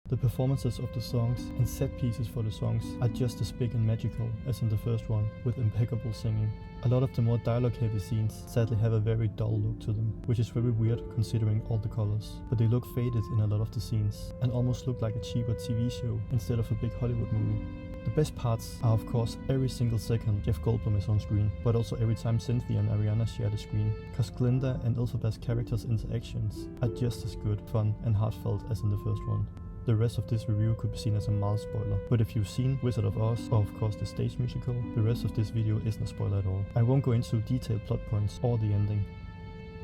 The performances of the songs and set pieces for the songs are just as big and magical as in the first one, with impeccable singing. A lot of the more dialogue-heavy scenes sadly have a very dull look to them, which is very weird considering all the colors, but they look faded in a lot of the scenes, and almost look like a cheaper TV show instead of a big Hollywood movie. The best parts are of course every single second Jeff Goldblum is on screen, but also every time Cynthia and Ariana share the screen, cause Glinda and Elphaba's characters' interactions are just as good, fun and heartfelt as in the first one. The rest of this review could be seen as a mild spoiler, but if you've seen Wizard of Oz, or of course the stage musical, the rest of this video isn't a spoiler at all. I won't go into detailed plot points or the ending.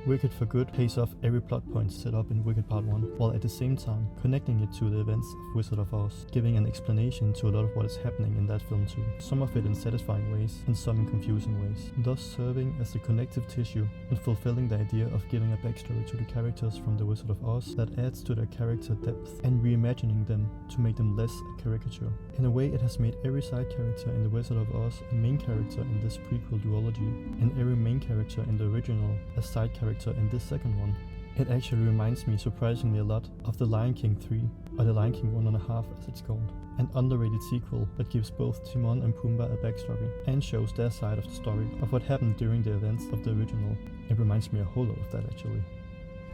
Wicked for Good pays off every plot point set up in Wicked Part 1, while at the same time connecting it to the events of Wizard of Oz, giving an explanation to a lot of what is happening in that film too, some of it in satisfying ways and some in confusing ways, thus serving as the connective tissue and fulfilling the idea of giving a backstory to the characters from the Wizard of Oz that adds to their character depth and reimagining them to make them less a caricature. In a way, it has made every side character in the Wizard of Oz a main character in this prequel duology, and every main character in the original a side character in this second one. It actually reminds me surprisingly a lot of The Lion King 3, or The Lion King 1.5 as it's called, an underrated sequel that gives both Timon and Pumbaa a backstory and shows their side of the story of what happened during the events of the original. It reminds me a whole lot of that actually.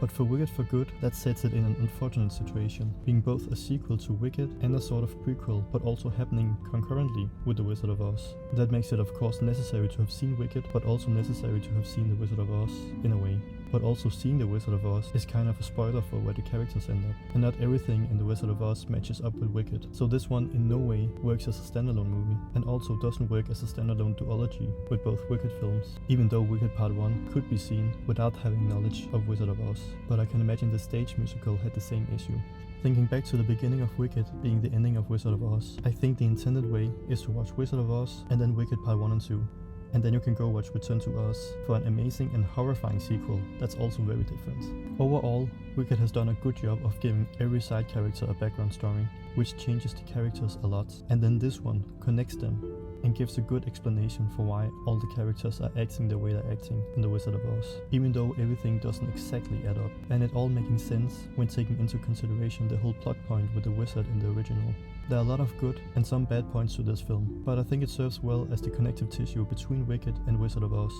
But for Wicked for Good, that sets it in an unfortunate situation, being both a sequel to Wicked and a sort of prequel, but also happening concurrently with The Wizard of Oz. That makes it of course necessary to have seen Wicked, but also necessary to have seen The Wizard of Oz, in a way. But also seeing The Wizard of Oz is kind of a spoiler for where the characters end up, and not everything in The Wizard of Oz matches up with Wicked, so this one in no way works as a standalone movie, and also doesn't work as a standalone duology with both Wicked films, even though Wicked Part 1 could be seen without having knowledge of Wizard of Oz, but I can imagine the stage musical had the same issue. Thinking back to the beginning of Wicked being the ending of Wizard of Oz, I think the intended way is to watch Wizard of Oz and then Wicked Part 1 and 2. And then you can go watch Return to Oz for an amazing and horrifying sequel that's also very different. Overall, Wicked has done a good job of giving every side character a background story, which changes the characters a lot, and then this one connects them and gives a good explanation for why all the characters are acting the way they're acting in The Wizard of Oz, even though everything doesn't exactly add up, and it all making sense when taking into consideration the whole plot point with the wizard in the original. There are a lot of good and some bad points to this film, but I think it serves well as the connective tissue between Wicked and Wizard of Oz.